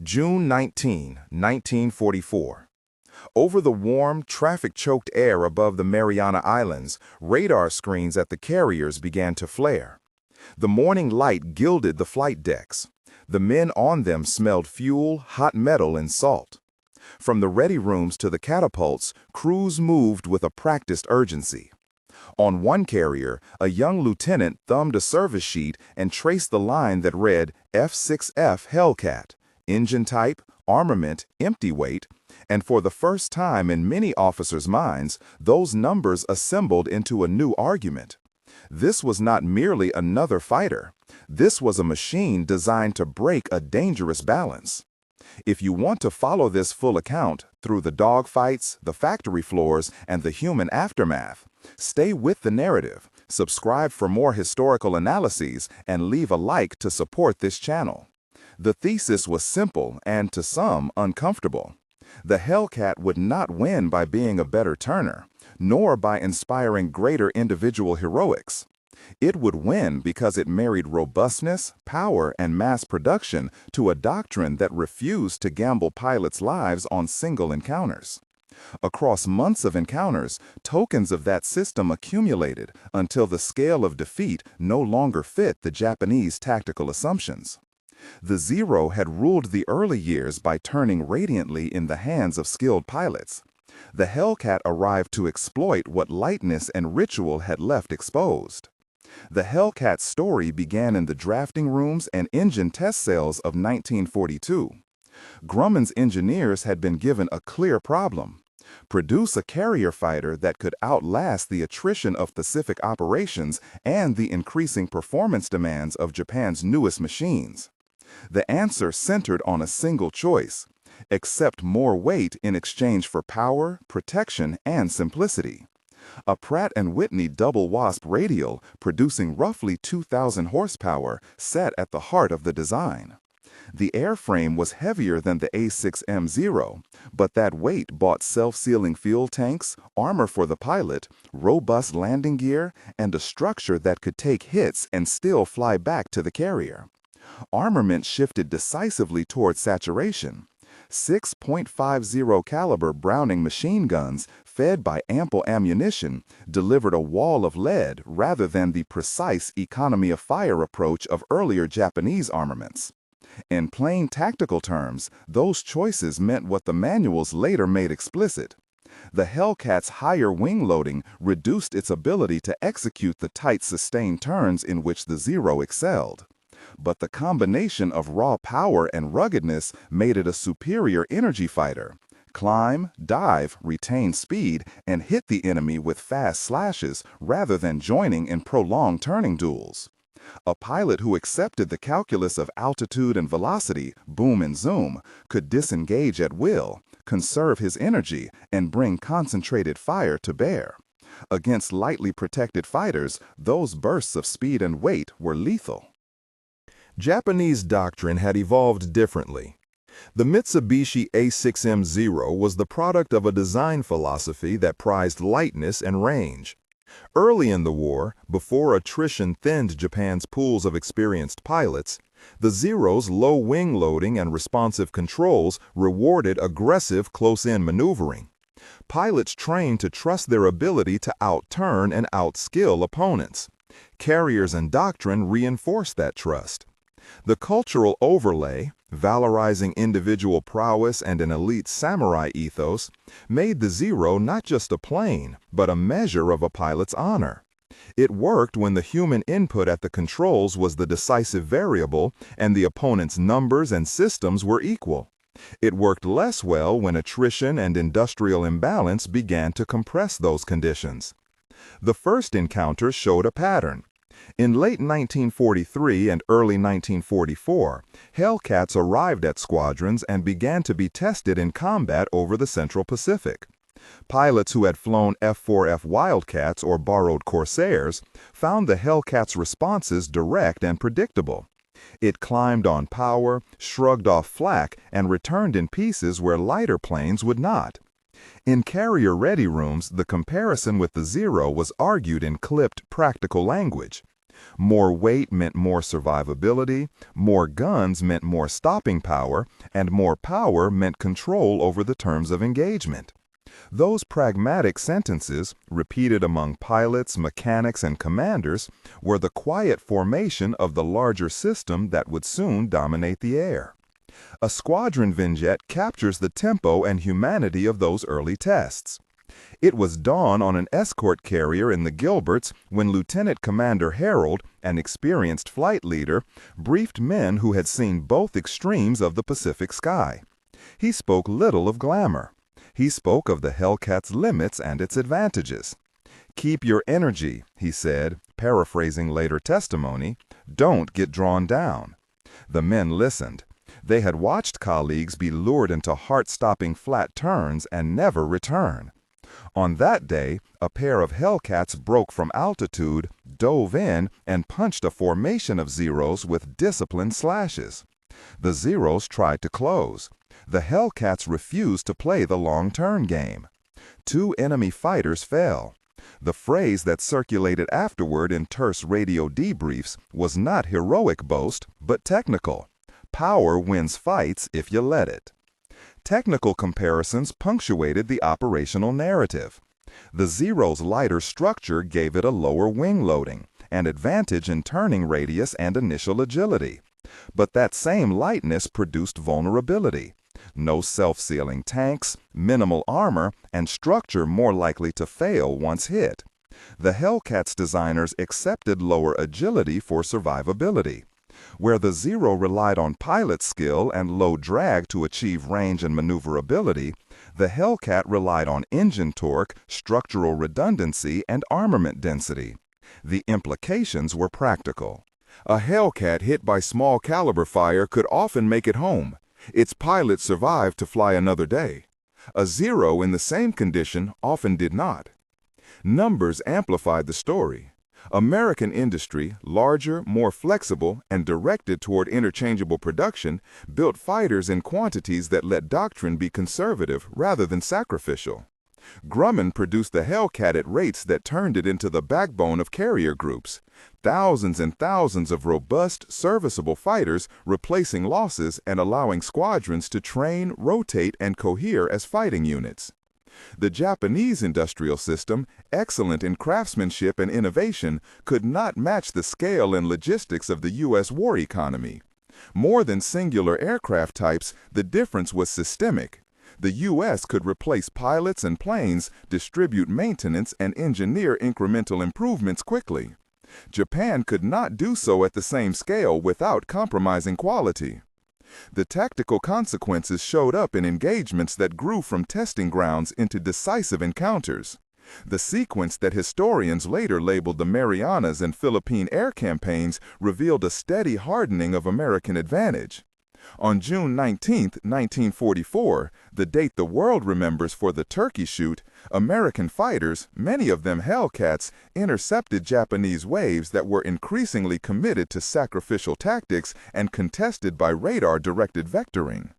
June 19, 1944. Over the warm, traffic-choked air above the Mariana Islands, radar screens at the carriers began to flare. The morning light gilded the flight decks. The men on them smelled fuel, hot metal, and salt. From the ready rooms to the catapults, crews moved with a practiced urgency. On one carrier, a young lieutenant thumbed a service sheet and traced the line that read F6F Hellcat, engine type, armament, empty weight, and for the first time in many officers' minds, those numbers assembled into a new argument. This was not merely another fighter. This was a machine designed to break a dangerous balance. If you want to follow this full account through the dogfights, the factory floors, and the human aftermath, stay with the narrative, subscribe for more historical analyses, and leave a like to support this channel. The thesis was simple and, to some, uncomfortable. The Hellcat would not win by being a better turner, nor by inspiring greater individual heroics. It would win because it married robustness, power, and mass production to a doctrine that refused to gamble pilots' lives on single encounters. Across months of encounters, tokens of that system accumulated until the scale of defeat no longer fit the Japanese tactical assumptions. The Zero had ruled the early years by turning radiantly in the hands of skilled pilots. The Hellcat arrived to exploit what lightness and ritual had left exposed. The Hellcat's story began in the drafting rooms and engine test cells of 1942. Grumman's engineers had been given a clear problem: produce a carrier fighter that could outlast the attrition of Pacific operations and the increasing performance demands of Japan's newest machines. The answer centered on a single choice: accept more weight in exchange for power, protection, and simplicity. A Pratt & Whitney double wasp radial, producing roughly 2,000 horsepower, sat at the heart of the design. The airframe was heavier than the A6M0, but that weight bought self-sealing fuel tanks, armor for the pilot, robust landing gear, and a structure that could take hits and still fly back to the carrier. Armament shifted decisively toward saturation. 6.50 caliber Browning machine guns, fed by ample ammunition, delivered a wall of lead rather than the precise economy of fire approach of earlier Japanese armaments. In plain tactical terms, those choices meant what the manuals later made explicit. The Hellcat's higher wing loading reduced its ability to execute the tight sustained turns in which the Zero excelled. But the combination of raw power and ruggedness made it a superior energy fighter. Climb, dive, retain speed, and hit the enemy with fast slashes rather than joining in prolonged turning duels. A pilot who accepted the calculus of altitude and velocity, boom and zoom, could disengage at will, conserve his energy, and bring concentrated fire to bear. Against lightly protected fighters, those bursts of speed and weight were lethal. Japanese doctrine had evolved differently. The Mitsubishi A6M0 was the product of a design philosophy that prized lightness and range. Early in the war, before attrition thinned Japan's pools of experienced pilots, the Zero's low wing loading and responsive controls rewarded aggressive close-in maneuvering. Pilots trained to trust their ability to outturn and outskill opponents. Carriers and doctrine reinforced that trust. The cultural overlay, valorizing individual prowess and an elite samurai ethos, made the Zero not just a plane, but a measure of a pilot's honor. It worked when the human input at the controls was the decisive variable and the opponent's numbers and systems were equal. It worked less well when attrition and industrial imbalance began to compress those conditions. The first encounter showed a pattern. In late 1943 and early 1944, Hellcats arrived at squadrons and began to be tested in combat over the Central Pacific. Pilots who had flown F4F Wildcats or borrowed Corsairs found the Hellcat's responses direct and predictable. It climbed on power, shrugged off flak, and returned in pieces where lighter planes would not. In carrier-ready rooms, the comparison with the Zero was argued in clipped, practical language. More weight meant more survivability, more guns meant more stopping power, and more power meant control over the terms of engagement. Those pragmatic sentences, repeated among pilots, mechanics, and commanders, were the quiet formation of the larger system that would soon dominate the air. A squadron vignette captures the tempo and humanity of those early tests. It was dawn on an escort carrier in the Gilberts when Lieutenant Commander Harold, an experienced flight leader, briefed men who had seen both extremes of the Pacific sky. He spoke little of glamour. He spoke of the Hellcat's limits and its advantages. "Keep your energy," he said, paraphrasing later testimony. "Don't get drawn down." The men listened. They had watched colleagues be lured into heart-stopping flat turns and never return. On that day, a pair of Hellcats broke from altitude, dove in, and punched a formation of Zeros with disciplined slashes. The Zeros tried to close. The Hellcats refused to play the long turn game. 2 enemy fighters fell. The phrase that circulated afterward in terse radio debriefs was not heroic boast, but technical. Power wins fights if you let it. Technical comparisons punctuated the operational narrative. The Zero's lighter structure gave it a lower wing loading, an advantage in turning radius and initial agility. But that same lightness produced vulnerability. No self-sealing tanks, minimal armor, and structure more likely to fail once hit. The Hellcat's designers accepted lower agility for survivability. Where the Zero relied on pilot skill and low drag to achieve range and maneuverability, the Hellcat relied on engine torque, structural redundancy, and armament density. The implications were practical. A Hellcat hit by small caliber fire could often make it home. Its pilot survived to fly another day. A Zero in the same condition often did not. Numbers amplified the story. American industry, larger, more flexible, and directed toward interchangeable production, built fighters in quantities that let doctrine be conservative rather than sacrificial. Grumman produced the Hellcat at rates that turned it into the backbone of carrier groups. Thousands and thousands of robust, serviceable fighters replacing losses and allowing squadrons to train, rotate, and cohere as fighting units. The Japanese industrial system, excellent in craftsmanship and innovation, could not match the scale and logistics of the U.S. war economy. More than singular aircraft types, the difference was systemic. The U.S. could replace pilots and planes, distribute maintenance, and engineer incremental improvements quickly. Japan could not do so at the same scale without compromising quality. The tactical consequences showed up in engagements that grew from testing grounds into decisive encounters. The sequence that historians later labeled the Marianas and Philippine air campaigns revealed a steady hardening of American advantage. On June 19, 1944, the date the world remembers for the Turkey shoot, American fighters, many of them Hellcats, intercepted Japanese waves that were increasingly committed to sacrificial tactics and contested by radar-directed vectoring.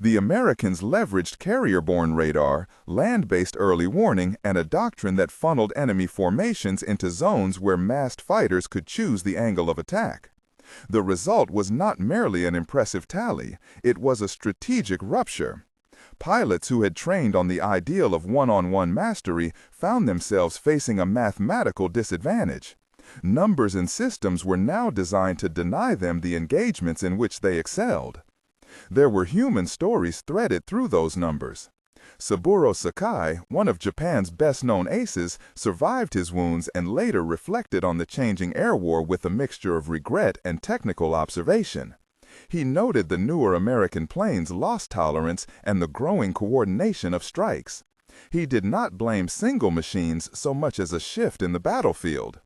The Americans leveraged carrier-borne radar, land-based early warning, and a doctrine that funneled enemy formations into zones where massed fighters could choose the angle of attack. The result was not merely an impressive tally, it was a strategic rupture. Pilots who had trained on the ideal of one-on-one mastery found themselves facing a mathematical disadvantage. Numbers and systems were now designed to deny them the engagements in which they excelled. There were human stories threaded through those numbers. Saburo Sakai, one of Japan's best-known aces, survived his wounds and later reflected on the changing air war with a mixture of regret and technical observation. He noted the newer American planes' loss tolerance and the growing coordination of strikes. He did not blame single machines so much as a shift in the battlefield.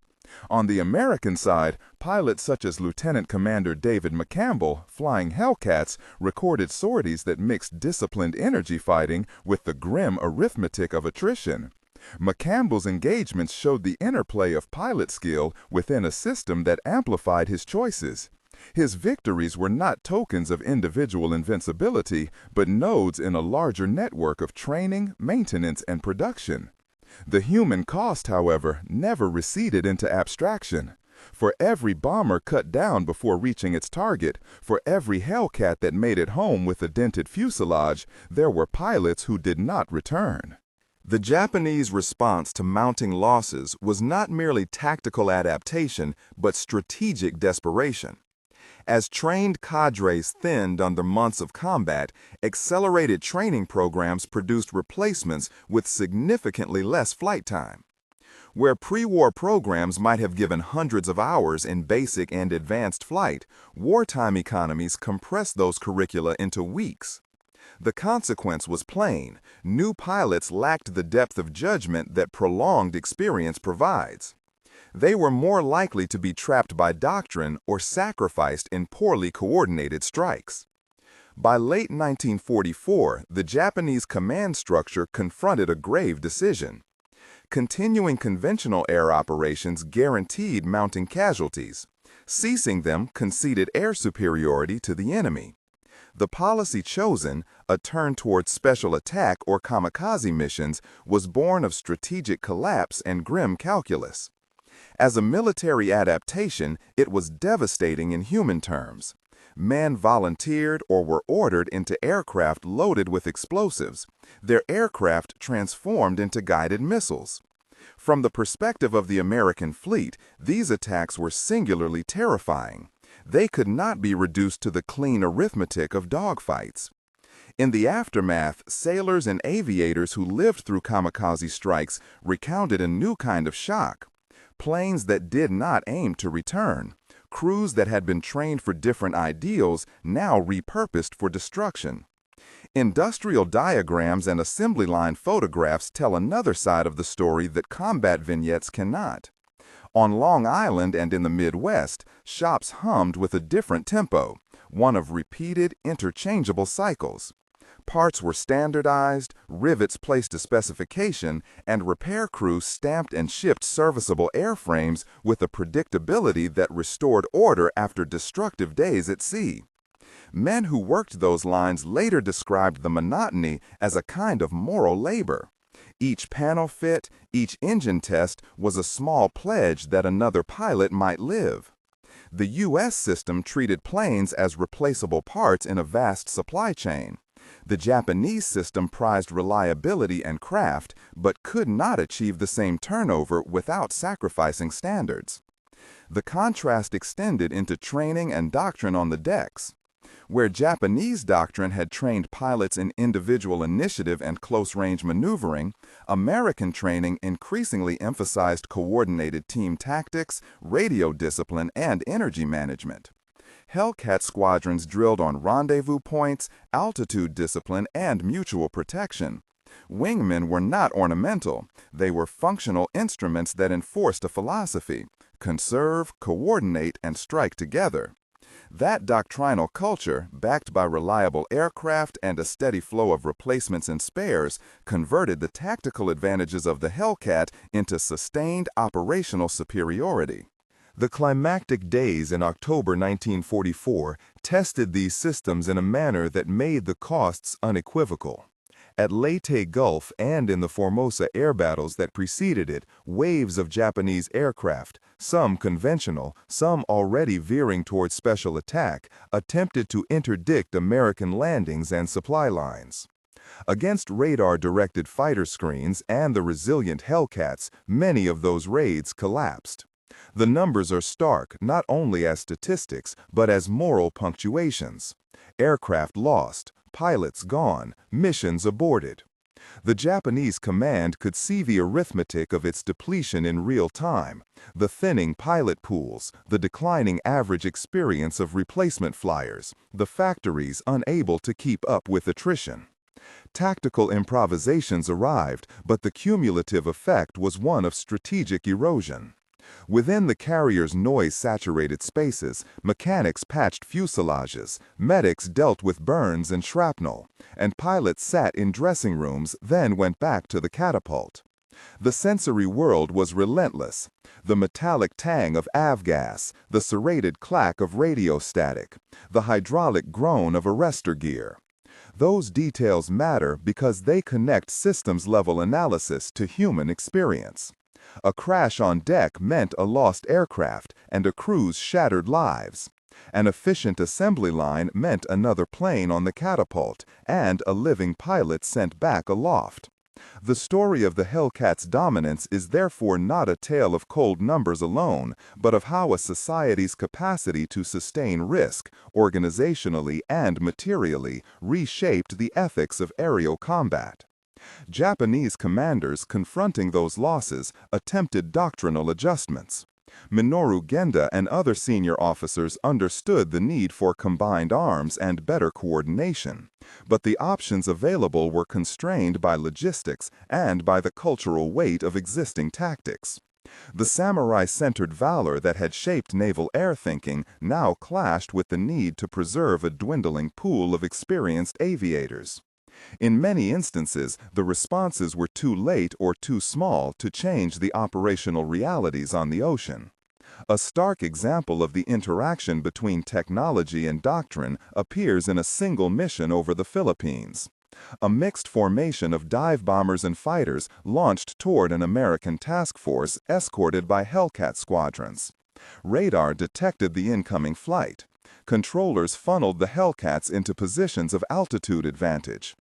On the American side, pilots such as Lieutenant Commander David McCampbell, flying Hellcats, recorded sorties that mixed disciplined energy fighting with the grim arithmetic of attrition. McCampbell's engagements showed the interplay of pilot skill within a system that amplified his choices. His victories were not tokens of individual invincibility, but nodes in a larger network of training, maintenance, and production. The human cost, however, never receded into abstraction. For every bomber cut down before reaching its target, for every Hellcat that made it home with a dented fuselage, there were pilots who did not return. The Japanese response to mounting losses was not merely tactical adaptation, but strategic desperation. As trained cadres thinned under months of combat, accelerated training programs produced replacements with significantly less flight time. Where pre-war programs might have given hundreds of hours in basic and advanced flight, wartime economies compressed those curricula into weeks. The consequence was plain: new pilots lacked the depth of judgment that prolonged experience provides. They were more likely to be trapped by doctrine or sacrificed in poorly coordinated strikes. By late 1944, the Japanese command structure confronted a grave decision. Continuing conventional air operations guaranteed mounting casualties. Ceasing them conceded air superiority to the enemy. The policy chosen, a turn towards special attack or kamikaze missions, was born of strategic collapse and grim calculus. As a military adaptation, it was devastating in human terms. Men volunteered or were ordered into aircraft loaded with explosives, their aircraft transformed into guided missiles. From the perspective of the American fleet, these attacks were singularly terrifying. They could not be reduced to the clean arithmetic of dogfights. In the aftermath, sailors and aviators who lived through kamikaze strikes recounted a new kind of shock. Planes that did not aim to return. Crews that had been trained for different ideals, now repurposed for destruction. Industrial diagrams and assembly line photographs tell another side of the story that combat vignettes cannot. On Long Island and in the Midwest, shops hummed with a different tempo, one of repeated, interchangeable cycles. Parts were standardized, rivets placed to specification, and repair crews stamped and shipped serviceable airframes with a predictability that restored order after destructive days at sea. Men who worked those lines later described the monotony as a kind of moral labor. Each panel fit, each engine test was a small pledge that another pilot might live. The U.S. system treated planes as replaceable parts in a vast supply chain. The Japanese system prized reliability and craft, but could not achieve the same turnover without sacrificing standards. The contrast extended into training and doctrine on the decks. Where Japanese doctrine had trained pilots in individual initiative and close-range maneuvering, American training increasingly emphasized coordinated team tactics, radio discipline, and energy management. Hellcat squadrons drilled on rendezvous points, altitude discipline, and mutual protection. Wingmen were not ornamental. They were functional instruments that enforced a philosophy: conserve, coordinate, and strike together. That doctrinal culture, backed by reliable aircraft and a steady flow of replacements and spares, converted the tactical advantages of the Hellcat into sustained operational superiority. The climactic days in October 1944 tested these systems in a manner that made the costs unequivocal. At Leyte Gulf and in the Formosa air battles that preceded it, waves of Japanese aircraft, some conventional, some already veering towards special attack, attempted to interdict American landings and supply lines. Against radar-directed fighter screens and the resilient Hellcats, many of those raids collapsed. The numbers are stark not only as statistics, but as moral punctuations. Aircraft lost, pilots gone, missions aborted. The Japanese command could see the arithmetic of its depletion in real time, the thinning pilot pools, the declining average experience of replacement flyers, the factories unable to keep up with attrition. Tactical improvisations arrived, but the cumulative effect was one of strategic erosion. Within the carrier's noise-saturated spaces, mechanics patched fuselages, medics dealt with burns and shrapnel, and pilots sat in dressing rooms, then went back to the catapult. The sensory world was relentless. The metallic tang of avgas, the serrated clack of radio static, the hydraulic groan of arrestor gear. Those details matter because they connect systems-level analysis to human experience. A crash on deck meant a lost aircraft and a crew's shattered lives. An efficient assembly line meant another plane on the catapult and a living pilot sent back aloft. The story of the Hellcat's dominance is therefore not a tale of cold numbers alone, but of how a society's capacity to sustain risk, organizationally and materially, reshaped the ethics of aerial combat. Japanese commanders confronting those losses attempted doctrinal adjustments. Minoru Genda and other senior officers understood the need for combined arms and better coordination, but the options available were constrained by logistics and by the cultural weight of existing tactics. The samurai-centered valor that had shaped naval air thinking now clashed with the need to preserve a dwindling pool of experienced aviators. In many instances, the responses were too late or too small to change the operational realities on the ocean. A stark example of the interaction between technology and doctrine appears in a single mission over the Philippines. A mixed formation of dive bombers and fighters launched toward an American task force escorted by Hellcat squadrons. Radar detected the incoming flight. Controllers funneled the Hellcats into positions of altitude advantage.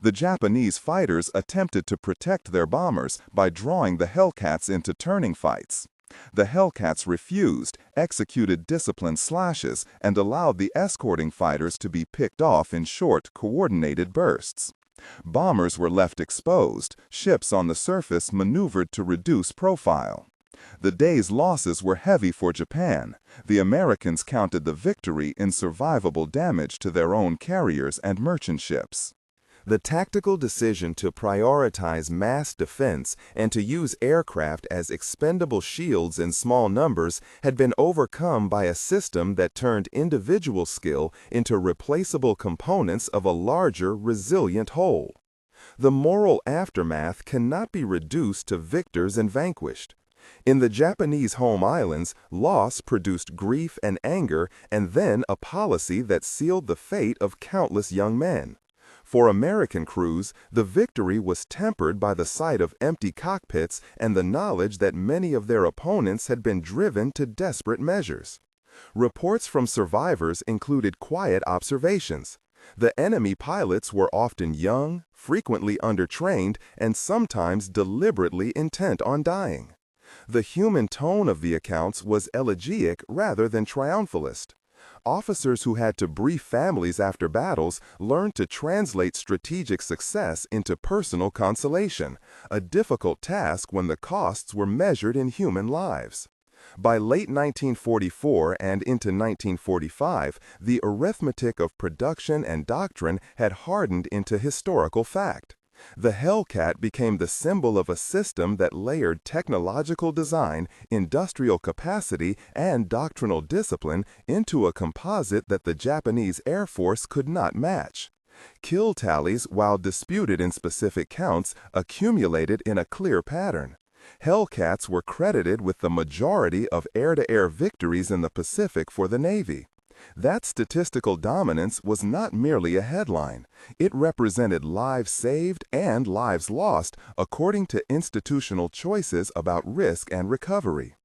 The Japanese fighters attempted to protect their bombers by drawing the Hellcats into turning fights. The Hellcats refused, executed disciplined slashes, and allowed the escorting fighters to be picked off in short, coordinated bursts. Bombers were left exposed, ships on the surface maneuvered to reduce profile. The day's losses were heavy for Japan. The Americans counted the victory in survivable damage to their own carriers and merchant ships. The tactical decision to prioritize mass defense and to use aircraft as expendable shields in small numbers had been overcome by a system that turned individual skill into replaceable components of a larger, resilient whole. The moral aftermath cannot be reduced to victors and vanquished. In the Japanese home islands, loss produced grief and anger and then a policy that sealed the fate of countless young men. For American crews, the victory was tempered by the sight of empty cockpits and the knowledge that many of their opponents had been driven to desperate measures. Reports from survivors included quiet observations. The enemy pilots were often young, frequently undertrained, and sometimes deliberately intent on dying. The human tone of the accounts was elegiac rather than triumphalist. Officers who had to brief families after battles learned to translate strategic success into personal consolation, a difficult task when the costs were measured in human lives. By late 1944 and into 1945, the arithmetic of production and doctrine had hardened into historical fact. The Hellcat became the symbol of a system that layered technological design, industrial capacity, and doctrinal discipline into a composite that the Japanese Air Force could not match. Kill tallies, while disputed in specific counts, accumulated in a clear pattern. Hellcats were credited with the majority of air-to-air victories in the Pacific for the Navy. That statistical dominance was not merely a headline. It represented lives saved and lives lost according to institutional choices about risk and recovery.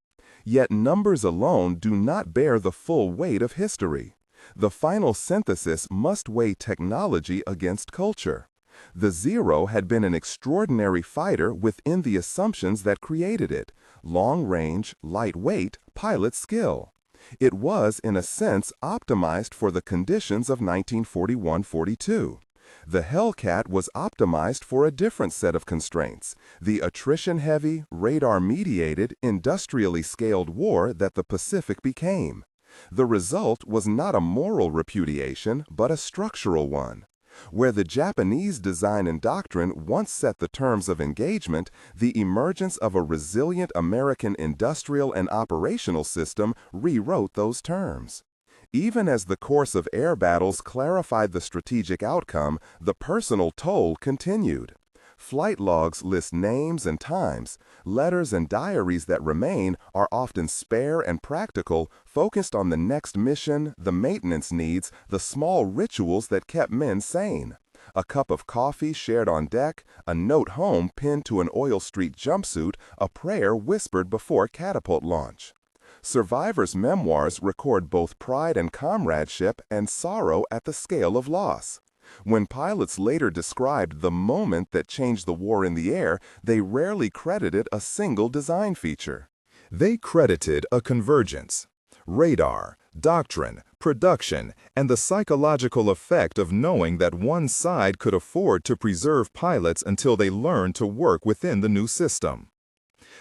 Yet numbers alone do not bear the full weight of history. The final synthesis must weigh technology against culture. The Zero had been an extraordinary fighter within the assumptions that created it: long range, lightweight, pilot skill. It was, in a sense, optimized for the conditions of 1941-42. The Hellcat was optimized for a different set of constraints: the attrition-heavy, radar-mediated, industrially scaled war that the Pacific became. The result was not a moral repudiation, but a structural one. Where the Japanese design and doctrine once set the terms of engagement, the emergence of a resilient American industrial and operational system rewrote those terms. Even as the course of air battles clarified the strategic outcome, the personal toll continued. Flight logs list names and times. Letters and diaries that remain are often spare and practical, focused on the next mission, the maintenance needs, the small rituals that kept men sane. A cup of coffee shared on deck, a note home pinned to an oil streak jumpsuit, a prayer whispered before catapult launch. Survivors' memoirs record both pride and comradeship and sorrow at the scale of loss. When pilots later described the moment that changed the war in the air, they rarely credited a single design feature. They credited a convergence: radar, doctrine, production, and the psychological effect of knowing that one side could afford to preserve pilots until they learned to work within the new system.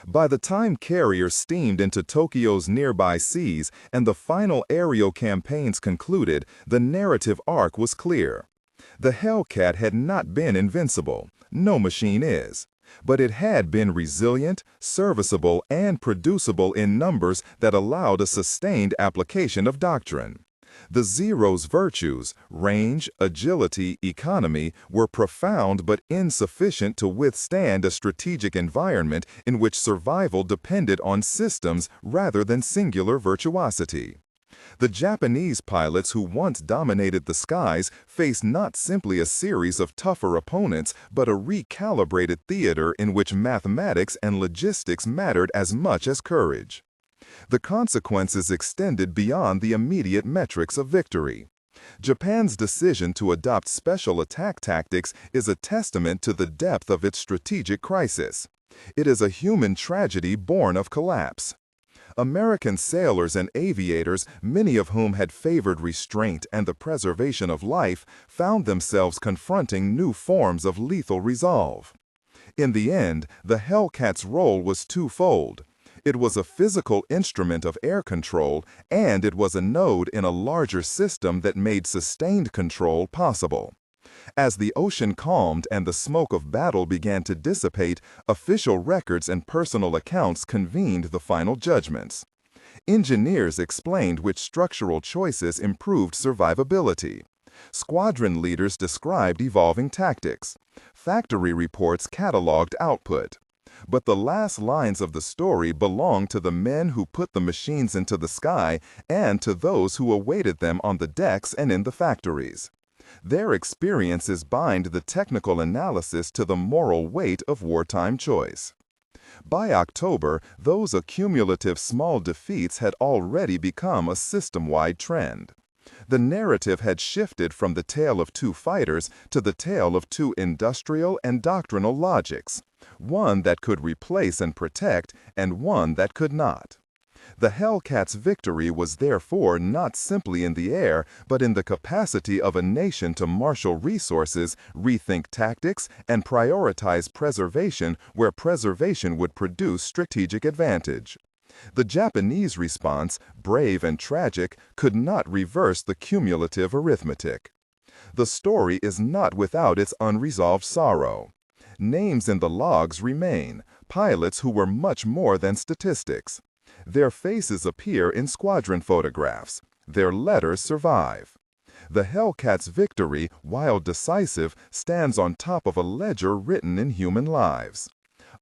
By the time carriers steamed into Tokyo's nearby seas and the final aerial campaigns concluded, the narrative arc was clear. The Hellcat had not been invincible, no machine is, but it had been resilient, serviceable, and producible in numbers that allowed a sustained application of doctrine. The Zero's virtues, range, agility, economy, were profound but insufficient to withstand a strategic environment in which survival depended on systems rather than singular virtuosity. The Japanese pilots who once dominated the skies faced not simply a series of tougher opponents, but a recalibrated theater in which mathematics and logistics mattered as much as courage. The consequences extended beyond the immediate metrics of victory. Japan's decision to adopt special attack tactics is a testament to the depth of its strategic crisis. It is a human tragedy born of collapse. American sailors and aviators, many of whom had favored restraint and the preservation of life, found themselves confronting new forms of lethal resolve. In the end, the Hellcat's role was twofold. It was a physical instrument of air control, and it was a node in a larger system that made sustained control possible. As the ocean calmed and the smoke of battle began to dissipate, official records and personal accounts convened the final judgments. Engineers explained which structural choices improved survivability. Squadron leaders described evolving tactics. Factory reports cataloged output. But the last lines of the story belonged to the men who put the machines into the sky and to those who awaited them on the decks and in the factories. Their experiences bind the technical analysis to the moral weight of wartime choice. By October, those accumulative small defeats had already become a system-wide trend. The narrative had shifted from the tale of two fighters to the tale of two industrial and doctrinal logics, one that could replace and protect and one that could not. The Hellcat's victory was therefore not simply in the air, but in the capacity of a nation to marshal resources, rethink tactics, and prioritize preservation where preservation would produce strategic advantage. The Japanese response, brave and tragic, could not reverse the cumulative arithmetic. The story is not without its unresolved sorrow. Names in the logs remain, pilots who were much more than statistics. Their faces appear in squadron photographs. Their letters survive. The Hellcat's victory, while decisive, stands on top of a ledger written in human lives.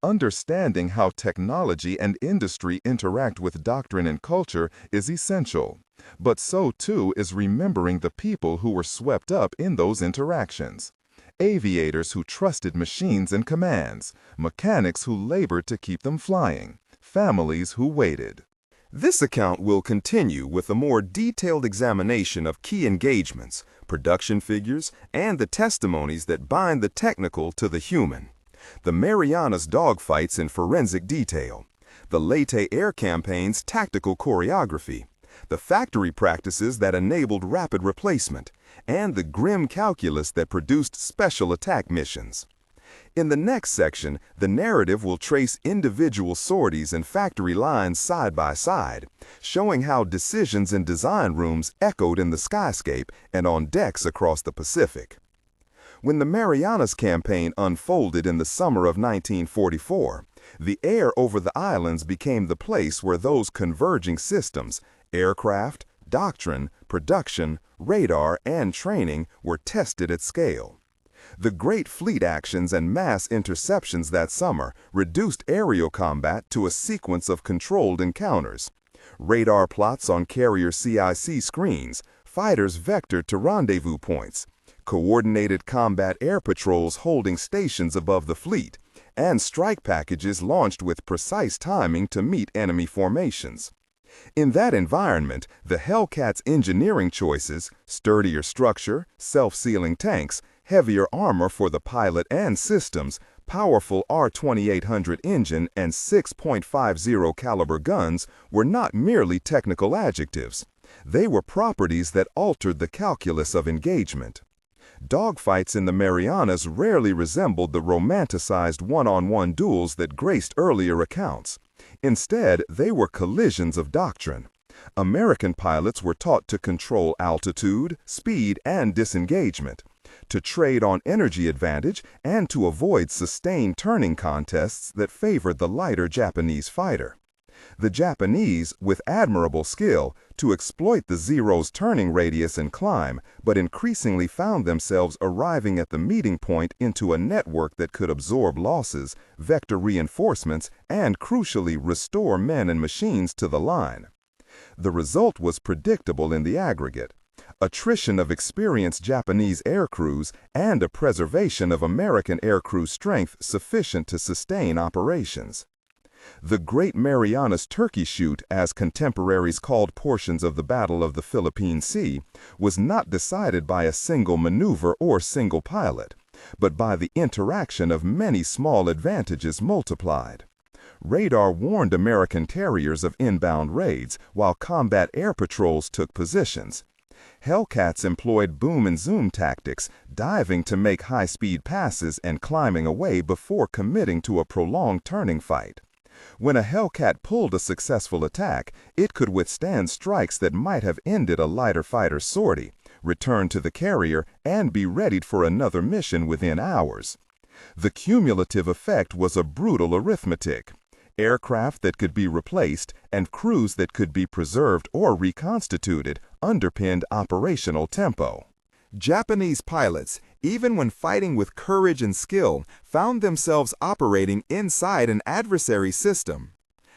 Understanding how technology and industry interact with doctrine and culture is essential, but so too is remembering the people who were swept up in those interactions. Aviators who trusted machines and commands, mechanics who labored to keep them flying, families who waited. This account will continue with a more detailed examination of key engagements, production figures, and the testimonies that bind the technical to the human. The Marianas dogfights in forensic detail, the Leyte air campaign's tactical choreography, the factory practices that enabled rapid replacement, and the grim calculus that produced special attack missions. In the next section, the narrative will trace individual sorties and factory lines side by side, showing how decisions in design rooms echoed in the skyscape and on decks across the Pacific. When the Marianas campaign unfolded in the summer of 1944, the air over the islands became the place where those converging systems, aircraft, doctrine, production, radar, and training, were tested at scale. The great fleet actions and mass interceptions that summer reduced aerial combat to a sequence of controlled encounters. Radar plots on carrier CIC screens, fighters vectored to rendezvous points, coordinated combat air patrols holding stations above the fleet, and strike packages launched with precise timing to meet enemy formations. In that environment, the Hellcat's engineering choices, sturdier structure, self-sealing tanks, heavier armor for the pilot and systems, powerful R-2800 engine, and 6.50 caliber guns were not merely technical adjectives. They were properties that altered the calculus of engagement. Dogfights in the Marianas rarely resembled the romanticized one-on-one duels that graced earlier accounts. Instead, they were collisions of doctrine. American pilots were taught to control altitude, speed, and disengagement, to trade on energy advantage, and to avoid sustained turning contests that favored the lighter Japanese fighter. The Japanese, with admirable skill, to exploit the Zero's turning radius and climb, but increasingly found themselves arriving at the meeting point into a network that could absorb losses, vector reinforcements, and crucially restore men and machines to the line. The result was predictable in the aggregate: attrition of experienced Japanese aircrews and a preservation of American aircrew strength sufficient to sustain operations. The Great Marianas Turkey Shoot, as contemporaries called portions of the Battle of the Philippine Sea, was not decided by a single maneuver or single pilot, but by the interaction of many small advantages multiplied. Radar warned American carriers of inbound raids, while combat air patrols took positions. Hellcats employed boom and zoom tactics, diving to make high-speed passes and climbing away before committing to a prolonged turning fight. When a Hellcat pulled a successful attack, it could withstand strikes that might have ended a lighter fighter's sortie, return to the carrier, and be readied for another mission within hours. The cumulative effect was a brutal arithmetic. Aircraft that could be replaced and crews that could be preserved or reconstituted underpinned operational tempo. Japanese pilots, even when fighting with courage and skill, found themselves operating inside an adversary system.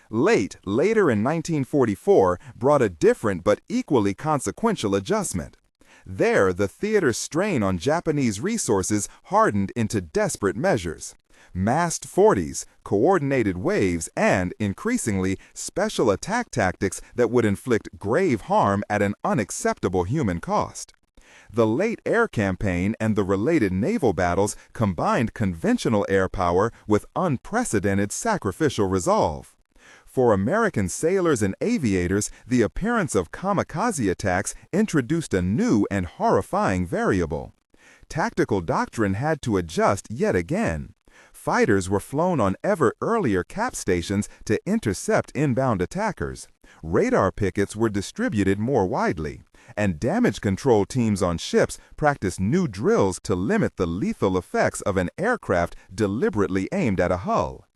Later in 1944 brought a different but equally consequential adjustment. There, the theater's strain on Japanese resources hardened into desperate measures. Massed 40s, coordinated waves, and, increasingly, special attack tactics that would inflict grave harm at an unacceptable human cost. The late air campaign and the related naval battles combined conventional air power with unprecedented sacrificial resolve. For American sailors and aviators, the appearance of kamikaze attacks introduced a new and horrifying variable. Tactical doctrine had to adjust yet again. Fighters were flown on ever earlier cap stations to intercept inbound attackers. Radar pickets were distributed more widely, and damage control teams on ships practiced new drills to limit the lethal effects of an aircraft deliberately aimed at a hull.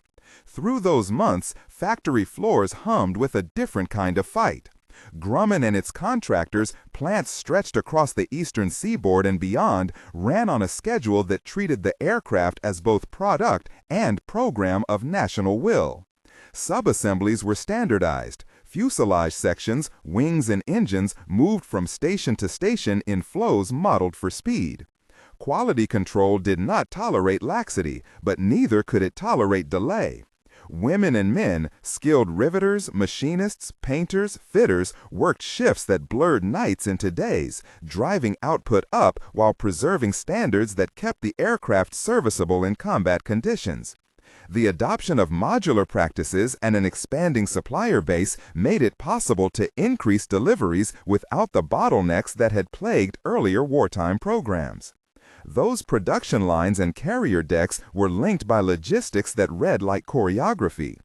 Through those months, factory floors hummed with a different kind of fight. Grumman and its contractors, plants stretched across the eastern seaboard and beyond, ran on a schedule that treated the aircraft as both product and program of national will. Subassemblies were standardized. Fuselage sections, wings, and engines moved from station to station in flows modeled for speed. Quality control did not tolerate laxity, but neither could it tolerate delay. Women and men, skilled riveters, machinists, painters, fitters, worked shifts that blurred nights into days, driving output up while preserving standards that kept the aircraft serviceable in combat conditions. The adoption of modular practices and an expanding supplier base made it possible to increase deliveries without the bottlenecks that had plagued earlier wartime programs. Those production lines and carrier decks were linked by logistics that read like choreography.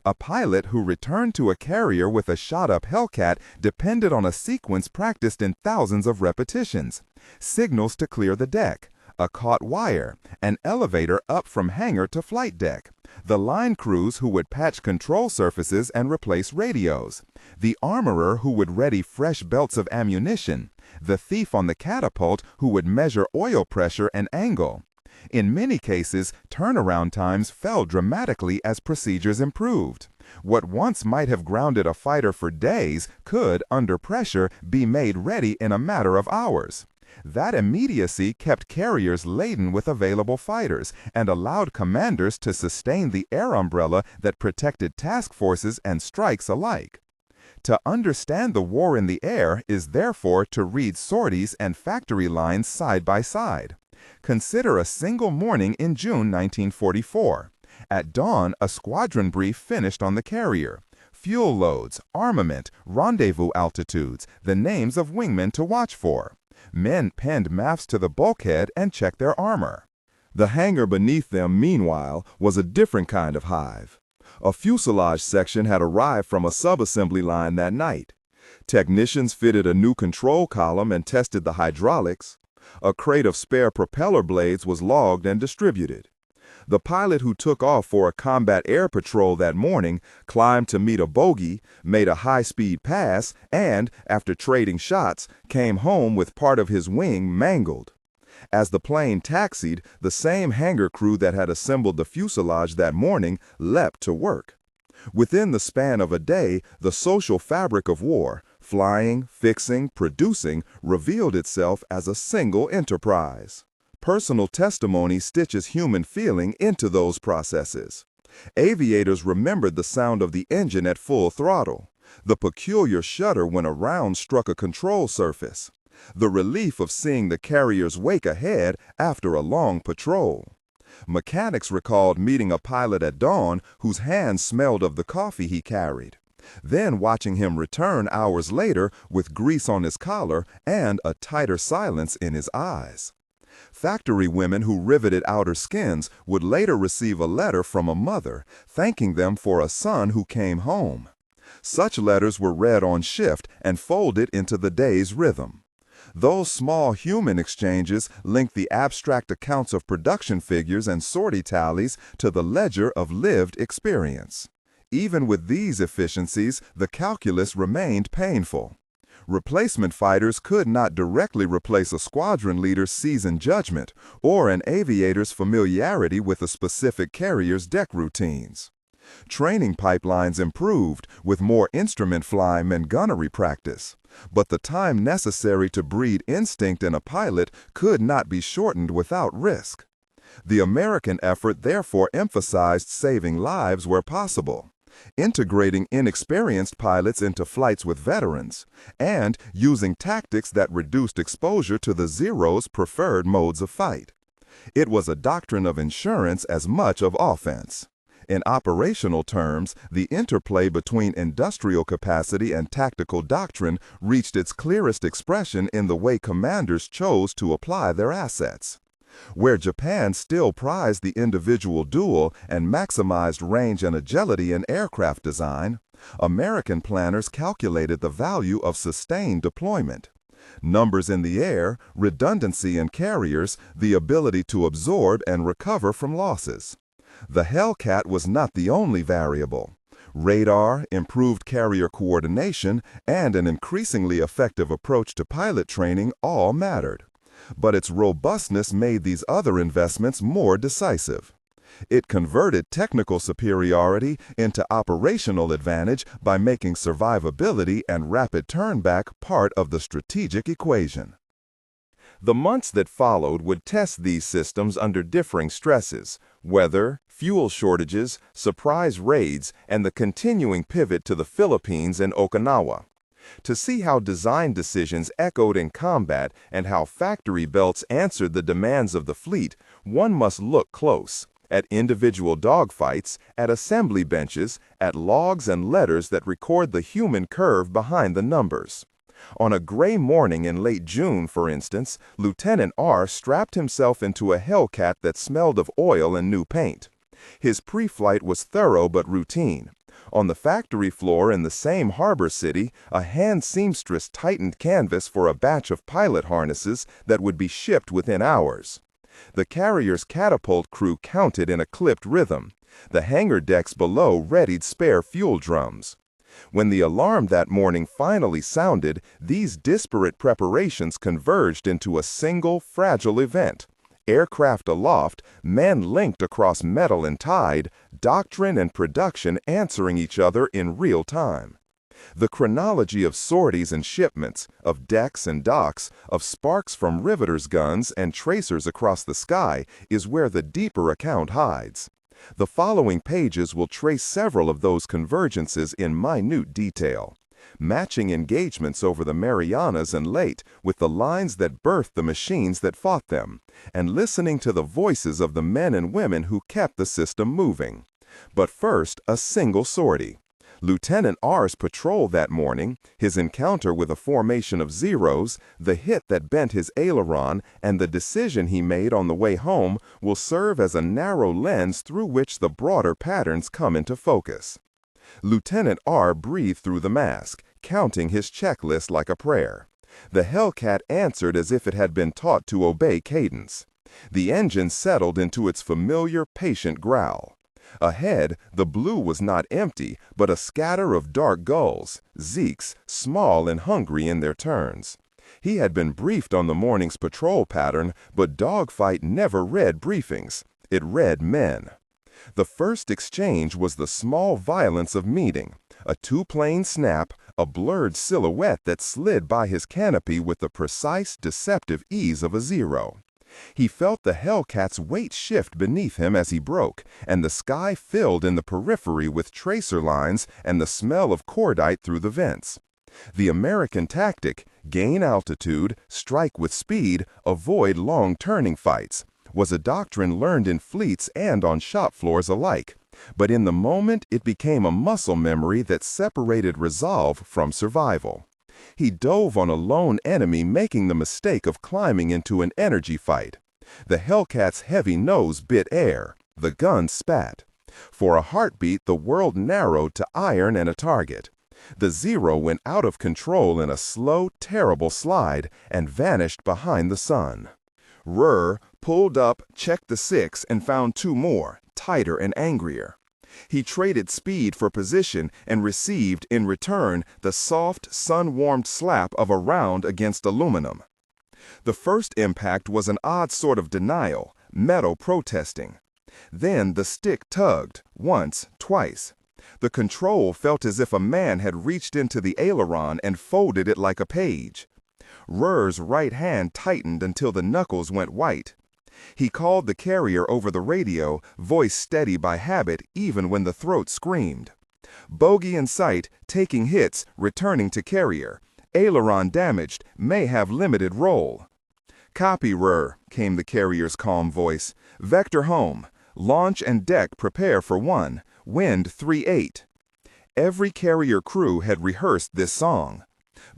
A pilot who returned to a carrier with a shot-up Hellcat depended on a sequence practiced in thousands of repetitions. Signals to clear the deck, a caught wire, an elevator up from hangar to flight deck, the line crews who would patch control surfaces and replace radios, the armorer who would ready fresh belts of ammunition, the thief on the catapult who would measure oil pressure and angle. In many cases, turnaround times fell dramatically as procedures improved. What once might have grounded a fighter for days could, under pressure, be made ready in a matter of hours. That immediacy kept carriers laden with available fighters and allowed commanders to sustain the air umbrella that protected task forces and strikes alike. To understand the war in the air is therefore to read sorties and factory lines side by side. Consider a single morning in June 1944. At dawn, a squadron brief finished on the carrier. Fuel loads, armament, rendezvous altitudes, the names of wingmen to watch for. Men pinned maps to the bulkhead and checked their armor. The hangar beneath them, meanwhile, was a different kind of hive. A fuselage section had arrived from a sub-assembly line that night. Technicians fitted a new control column and tested the hydraulics. A crate of spare propeller blades was logged and distributed. The pilot who took off for a combat air patrol that morning climbed to meet a bogey, made a high-speed pass, and, after trading shots, came home with part of his wing mangled. As the plane taxied, the same hangar crew that had assembled the fuselage that morning leapt to work. Within the span of a day, the social fabric of war, flying, fixing, producing, revealed itself as a single enterprise. Personal testimony stitches human feeling into those processes. Aviators remembered the sound of the engine at full throttle, the peculiar shudder when a round struck a control surface, the relief of seeing the carrier's wake ahead after a long patrol. Mechanics recalled meeting a pilot at dawn whose hands smelled of the coffee he carried, then watching him return hours later with grease on his collar and a tighter silence in his eyes. Factory women who riveted outer skins would later receive a letter from a mother thanking them for a son who came home. Such letters were read on shift and folded into the day's rhythm. Those small human exchanges linked the abstract accounts of production figures and sortie tallies to the ledger of lived experience. Even with these efficiencies, the calculus remained painful. Replacement fighters could not directly replace a squadron leader's seasoned judgment or an aviator's familiarity with a specific carrier's deck routines. Training pipelines improved with more instrument flying and gunnery practice, but the time necessary to breed instinct in a pilot could not be shortened without risk. The American effort therefore emphasized saving lives where possible, integrating inexperienced pilots into flights with veterans, and using tactics that reduced exposure to the Zero's preferred modes of fight. It was a doctrine of insurance as much of offense. In operational terms, the interplay between industrial capacity and tactical doctrine reached its clearest expression in the way commanders chose to apply their assets. Where Japan still prized the individual duel and maximized range and agility in aircraft design, American planners calculated the value of sustained deployment. Numbers in the air, redundancy in carriers, the ability to absorb and recover from losses. The Hellcat was not the only variable. Radar, improved carrier coordination, and an increasingly effective approach to pilot training all mattered. But its robustness made these other investments more decisive. It converted technical superiority into operational advantage by making survivability and rapid turnback part of the strategic equation. The months that followed would test these systems under differing stresses: weather, fuel shortages, surprise raids, and the continuing pivot to the Philippines and Okinawa. To see how design decisions echoed in combat and how factory belts answered the demands of the fleet, one must look close at individual dogfights, at assembly benches, at logs and letters that record the human curve behind the numbers. On a gray morning in late June, for instance, Lieutenant R strapped himself into a Hellcat that smelled of oil and new paint. His pre-flight was thorough but routine. On the factory floor in the same harbor city, a hand seamstress tightened canvas for a batch of pilot harnesses that would be shipped within hours. The carrier's catapult crew counted in a clipped rhythm. The hangar decks below readied spare fuel drums. When the alarm that morning finally sounded, these disparate preparations converged into a single, fragile event. Aircraft aloft, men linked across metal and tide, doctrine and production answering each other in real time. The chronology of sorties and shipments, of decks and docks, of sparks from riveters' guns and tracers across the sky is where the deeper account hides. The following pages will trace several of those convergences in minute detail, matching engagements over the Marianas and Leyte with the lines that birthed the machines that fought them, and listening to the voices of the men and women who kept the system moving. But first, a single sortie. Lieutenant R's patrol that morning, his encounter with a formation of Zeros, the hit that bent his aileron, and the decision he made on the way home will serve as a narrow lens through which the broader patterns come into focus. Lieutenant R breathed through the mask, counting his checklist like a prayer. The Hellcat answered as if it had been taught to obey cadence. The engine settled into its familiar, patient growl. Ahead, the blue was not empty, but a scatter of dark gulls, Zeeks, small and hungry in their turns. He had been briefed on the morning's patrol pattern, but Dogfight never read briefings. It read men. The first exchange was the small violence of meeting, a two-plane snap, a blurred silhouette that slid by his canopy with the precise, deceptive ease of a Zero. He felt the Hellcat's weight shift beneath him as he broke, and the sky filled in the periphery with tracer lines and the smell of cordite through the vents. The American tactic, gain altitude, strike with speed, avoid long turning fights, was a doctrine learned in fleets and on shop floors alike. But in the moment, it became a muscle memory that separated resolve from survival. He dove on a lone enemy, making the mistake of climbing into an energy fight. The Hellcat's heavy nose bit air. The gun spat. For a heartbeat, the world narrowed to iron and a target. The Zero went out of control in a slow, terrible slide and vanished behind the sun. Rur pulled up, checked the 6, and found 2 more, tighter and angrier. He traded speed for position and received, in return, the soft, sun-warmed slap of a round against aluminum. The first impact was an odd sort of denial, metal protesting. Then the stick tugged, once, twice. The control felt as if a man had reached into the aileron and folded it like a page. Rur's right hand tightened until the knuckles went white. He called the carrier over the radio, voice steady by habit even when the throat screamed. Bogey in sight, taking hits, returning to carrier. Aileron damaged, may have limited roll. Copy, Rur, came the carrier's calm voice. Vector home. Launch and deck prepare for 1. Wind 3-8. Every carrier crew had rehearsed this song.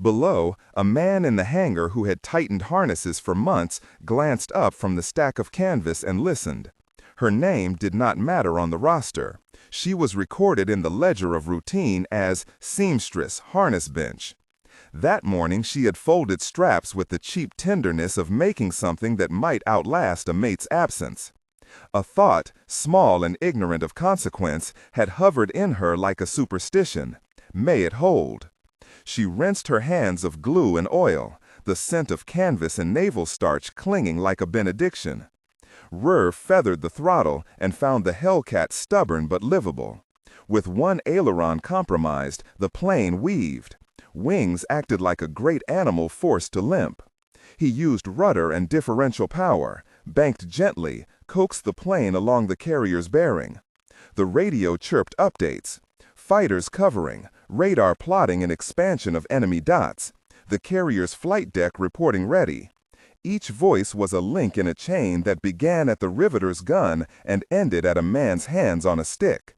Below, a man in the hangar who had tightened harnesses for months glanced up from the stack of canvas and listened. Her name did not matter on the roster. She was recorded in the ledger of routine as seamstress, harness bench. That morning she had folded straps with the cheap tenderness of making something that might outlast a mate's absence. A thought, small and ignorant of consequence, had hovered in her like a superstition. May it hold. She rinsed her hands of glue and oil, the scent of canvas and navel starch clinging like a benediction. Rur feathered the throttle and found the Hellcat stubborn but livable. With one aileron compromised, the plane weaved. Wings acted like a great animal forced to limp. He used rudder and differential power, banked gently, coaxed the plane along the carrier's bearing. The radio chirped updates. Fighters covering, radar plotting an expansion of enemy dots, the carrier's flight deck reporting ready. Each voice was a link in a chain that began at the riveter's gun and ended at a man's hands on a stick.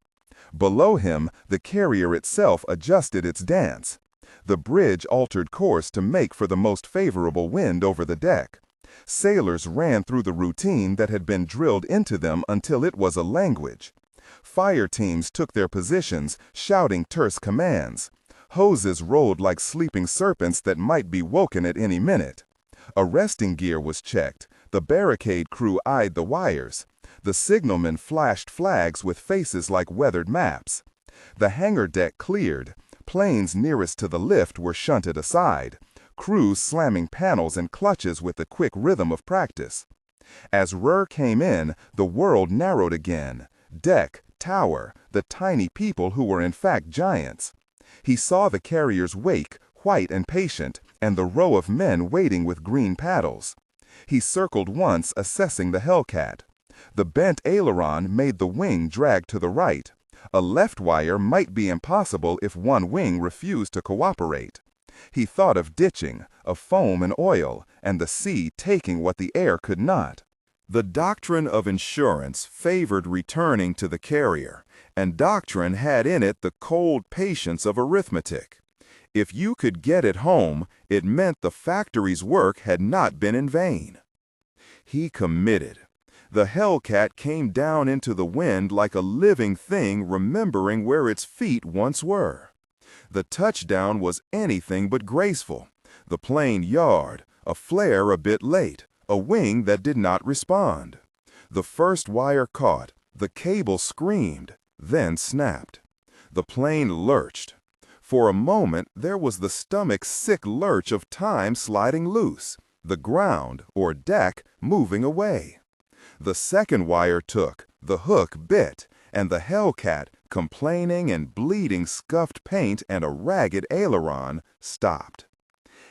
Below him, the carrier itself adjusted its dance. The bridge altered course to make for the most favorable wind over the deck. Sailors ran through the routine that had been drilled into them until it was a language. Fire teams took their positions, shouting terse commands. Hoses rolled like sleeping serpents that might be woken at any minute. Arresting gear was checked. The barricade crew eyed the wires. The signalmen flashed flags with faces like weathered maps. The hangar deck cleared. Planes nearest to the lift were shunted aside. Crews slamming panels and clutches with the quick rhythm of practice. As Rur came in, the world narrowed again. Deck, tower, the tiny people who were in fact giants. He saw the carrier's wake, white and patient, and the row of men waiting with green paddles. He circled once, assessing the Hellcat. The bent aileron made the wing drag to the right. A left wire might be impossible if one wing refused to cooperate. He thought of ditching, of foam and oil, and the sea taking what the air could not. The doctrine of insurance favored returning to the carrier, and doctrine had in it the cold patience of arithmetic. If you could get it home, it meant the factory's work had not been in vain. He committed. The Hellcat came down into the wind like a living thing, remembering where its feet once were. The touchdown was anything but graceful. The plane yard, a flare a bit late, a wing that did not respond. The first wire caught, the cable screamed, then snapped. The plane lurched. For a moment there was the stomach-sick lurch of time sliding loose, the ground, or deck, moving away. The second wire took, the hook bit, and the Hellcat, complaining and bleeding scuffed paint and a ragged aileron, stopped.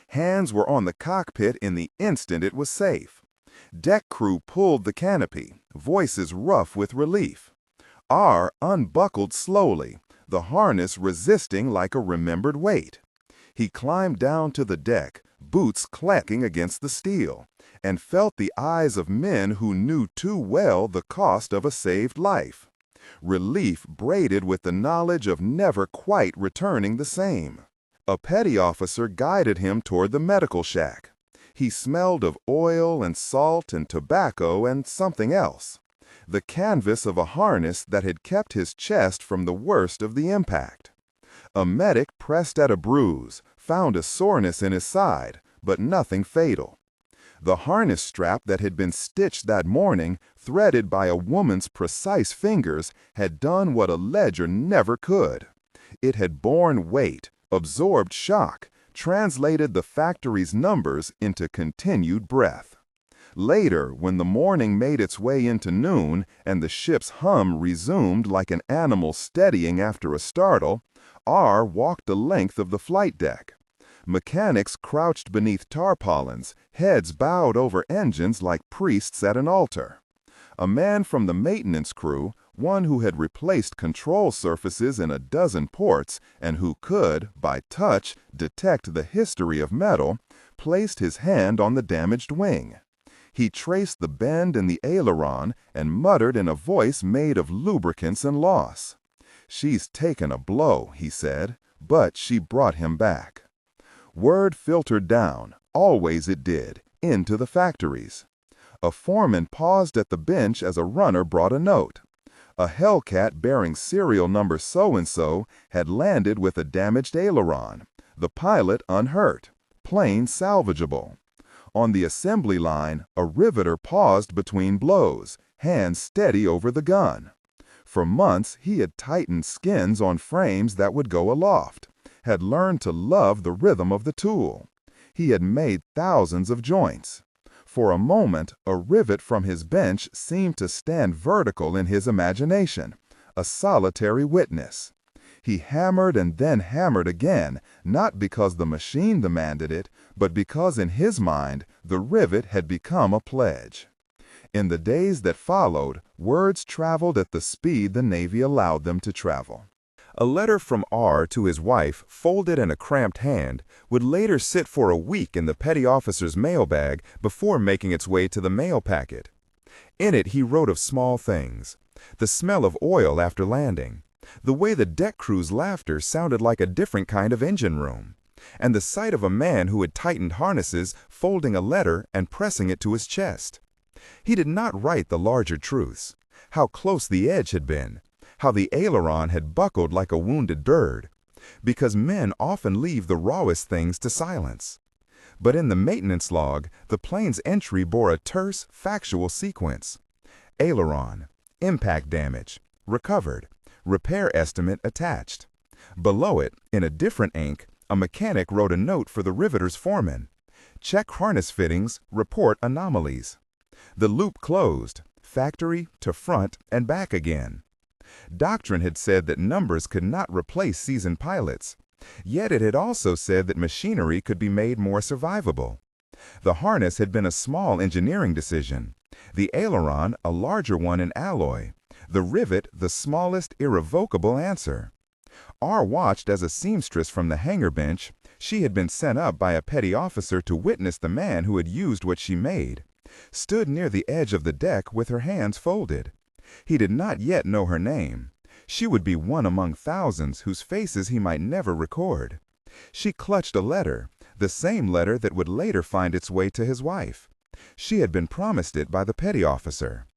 Hands were on the cockpit in the instant it was safe. Deck crew pulled the canopy, voices rough with relief. R unbuckled slowly, the harness resisting like a remembered weight. He climbed down to the deck, boots clacking against the steel, and felt the eyes of men who knew too well the cost of a saved life. Relief braided with the knowledge of never quite returning the same. A petty officer guided him toward the medical shack. He smelled of oil and salt and tobacco and something else. The canvas of a harness that had kept his chest from the worst of the impact. A medic pressed at a bruise, found a soreness in his side, but nothing fatal. The harness strap that had been stitched that morning, threaded by a woman's precise fingers, had done what a ledger never could. It had borne weight, absorbed shock, translated the factory's numbers into continued breath. Later, when the morning made its way into noon and the ship's hum resumed like an animal steadying after a startle, R walked the length of the flight deck. Mechanics crouched beneath tarpaulins, heads bowed over engines like priests at an altar. A man from the maintenance crew, one who had replaced control surfaces in a dozen ports and who could, by touch, detect the history of metal, placed his hand on the damaged wing. He traced the bend in the aileron and muttered in a voice made of lubricants and loss. "She's taken a blow," he said, but she brought him back. Word filtered down, always it did, into the factories. A foreman paused at the bench as a runner brought a note. A Hellcat bearing serial number so-and-so had landed with a damaged aileron, the pilot unhurt, plane salvageable. On the assembly line, a riveter paused between blows, hands steady over the gun. For months he had tightened skins on frames that would go aloft, had learned to love the rhythm of the tool. He had made thousands of joints. For a moment, a rivet from his bench seemed to stand vertical in his imagination, a solitary witness. He hammered and then hammered again, not because the machine demanded it, but because in his mind the rivet had become a pledge. In the days that followed, words traveled at the speed the Navy allowed them to travel. A letter from R to his wife, folded in a cramped hand, would later sit for a week in the petty officer's mailbag before making its way to the mail packet. In it he wrote of small things: the smell of oil after landing, the way the deck crew's laughter sounded like a different kind of engine room, and the sight of a man who had tightened harnesses folding a letter and pressing it to his chest. He did not write the larger truths: how close the edge had been, how the aileron had buckled like a wounded bird, because men often leave the rawest things to silence. But in the maintenance log, the plane's entry bore a terse, factual sequence: aileron, impact damage, recovered, repair estimate attached. Below it, in a different ink, a mechanic wrote a note for the riveter's foreman: check harness fittings, report anomalies. The loop closed, factory to front and back again. Doctrine had said that numbers could not replace seasoned pilots, Yet it had also said that machinery could be made more survivable. The harness had been a small engineering decision, the aileron a larger one in alloy, the rivet the smallest irrevocable answer. R watched as a seamstress from the hangar bench, she had been sent up by a petty officer to witness the man who had used what she made, stood near the edge of the deck with her hands folded. He did not yet know her name. She would be one among thousands whose faces he might never record. She clutched a letter, the same letter that would later find its way to his wife. She had been promised it by the petty officer.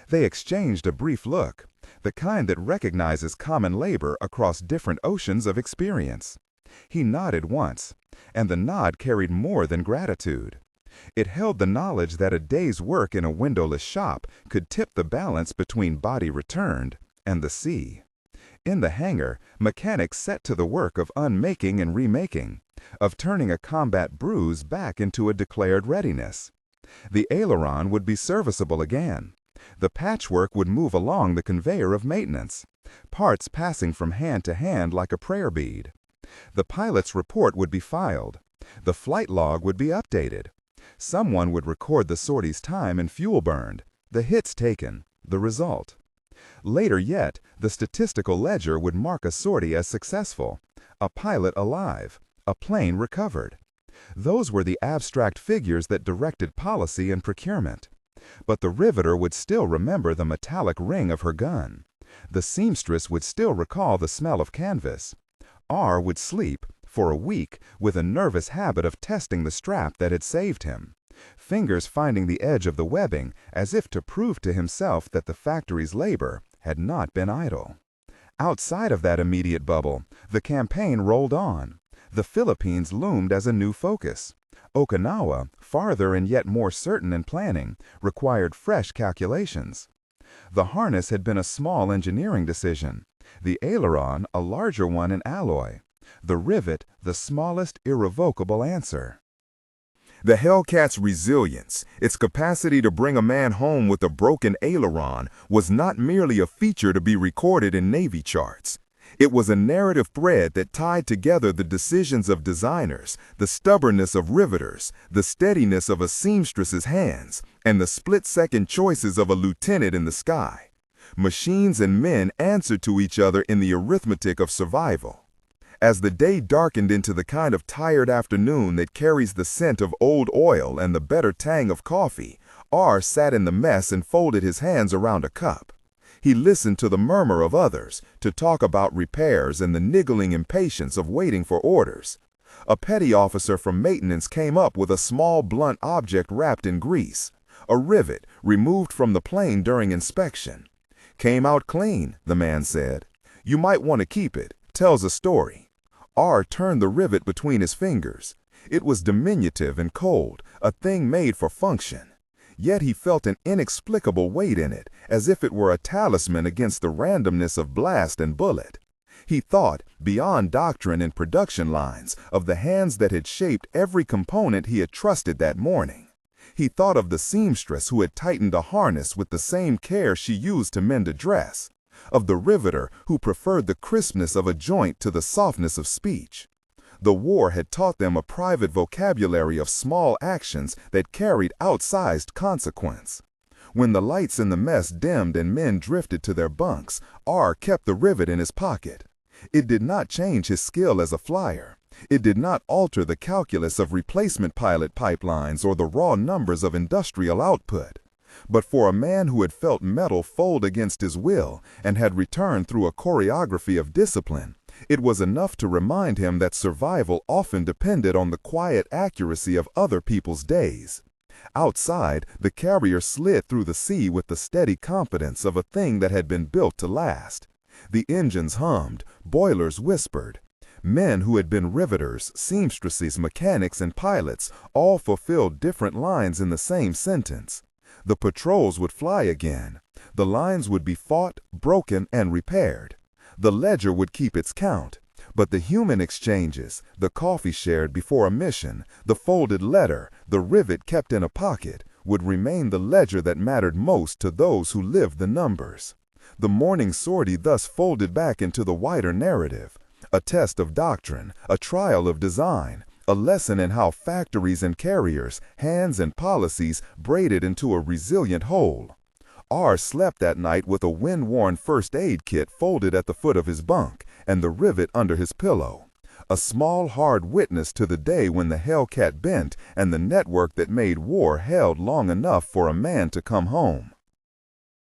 They exchanged a brief look, the kind that recognizes common labor across different oceans of experience. He nodded once, and the nod carried more than gratitude. It held the knowledge that a day's work in a windowless shop could tip the balance between body returned and the sea. In the hangar, mechanics set to the work of unmaking and remaking, of turning a combat bruise back into a declared readiness. The aileron would be serviceable again. The patchwork would move along the conveyor of maintenance, parts passing from hand to hand like a prayer bead. The pilot's report would be filed. The flight log would be updated. Someone would record the sortie's time and fuel burned, the hits taken, the result. Later yet, the statistical ledger would mark a sortie as successful, a pilot alive, a plane recovered. Those were the abstract figures that directed policy and procurement. But the riveter would still remember the metallic ring of her gun. The seamstress would still recall the smell of canvas. R would sleep, for a week, with a nervous habit of testing the strap that had saved him, fingers finding the edge of the webbing as if to prove to himself that the factory's labor had not been idle. Outside of that immediate bubble, the campaign rolled on. The Philippines loomed as a new focus. Okinawa, farther and yet more certain in planning, required fresh calculations. The harness had been a small engineering decision, the aileron a larger one in alloy, the rivet the smallest irrevocable answer. The Hellcat's resilience, its capacity to bring a man home with a broken aileron, was not merely a feature to be recorded in Navy charts. It was a narrative thread that tied together the decisions of designers, the stubbornness of riveters, the steadiness of a seamstress's hands, and the split-second choices of a lieutenant in the sky. Machines and men answered to each other in the arithmetic of survival. As the day darkened into the kind of tired afternoon that carries the scent of old oil and the bitter tang of coffee, R sat in the mess and folded his hands around a cup. He listened to the murmur of others, to talk about repairs and the niggling impatience of waiting for orders. A petty officer from maintenance came up with a small blunt object wrapped in grease, a rivet removed from the plane during inspection. "Came out clean," the man said. "You might want to keep it. Tells a story." R turned the rivet between his fingers. It was diminutive and cold, a thing made for function. Yet he felt an inexplicable weight in it, as if it were a talisman against the randomness of blast and bullet. He thought, beyond doctrine and production lines, of the hands that had shaped every component he had trusted that morning. He thought of the seamstress who had tightened a harness with the same care she used to mend a dress, of the riveter who preferred the crispness of a joint to the softness of speech. The war had taught them a private vocabulary of small actions that carried outsized consequence. When the lights in the mess dimmed and men drifted to their bunks, R kept the rivet in his pocket. It did not change his skill as a flyer. It did not alter the calculus of replacement pilot pipelines or the raw numbers of industrial output. But for a man who had felt metal fold against his will and had returned through a choreography of discipline, it was enough to remind him that survival often depended on the quiet accuracy of other people's days. Outside, the carrier slid through the sea with the steady confidence of a thing that had been built to last. The engines hummed, boilers whispered. Men who had been riveters, seamstresses, mechanics, and pilots all fulfilled different lines in the same sentence. The patrols would fly again. The lines would be fought, broken, and repaired. The ledger would keep its count, but the human exchanges, the coffee shared before a mission, the folded letter, the rivet kept in a pocket, would remain the ledger that mattered most to those who lived the numbers. The morning sortie thus folded back into the wider narrative, A test of doctrine, a trial of design, a lesson in how factories and carriers, hands and policies braided into a resilient whole. R slept that night with a wind-worn first aid kit folded at the foot of his bunk and the rivet under his pillow. A small, hard witness to the day when the Hellcat bent and the network that made war held long enough for a man to come home.